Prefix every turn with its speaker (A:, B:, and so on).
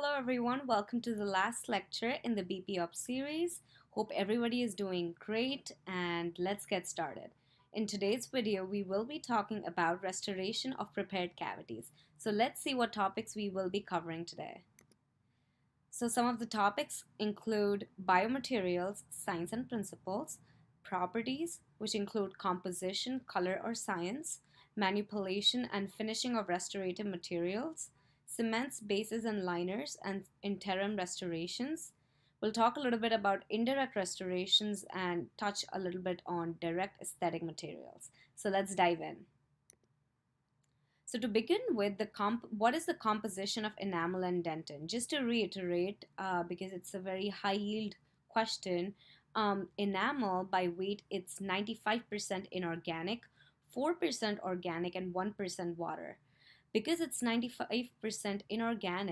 A: Hello everyone, welcome to the last lecture in the BP Up series. Hope everybody is doing great and let's get started. In today's video, we will be talking about restoration of prepared cavities. So let's see what topics we will be covering today. So some of the topics include biomaterials, science and principles, properties, which include composition, color or science, manipulation and finishing of restorative materials, cements, bases and liners, and interim restorations. We'll talk a little bit about indirect restorations and touch a little bit on direct aesthetic materials. So let's dive in. So to begin with, what is the composition of enamel and dentin? Just to reiterate, because it's a very high yield question, enamel by weight it's 95% inorganic, 4% organic, and 1% water. Because it's 95% inorganic,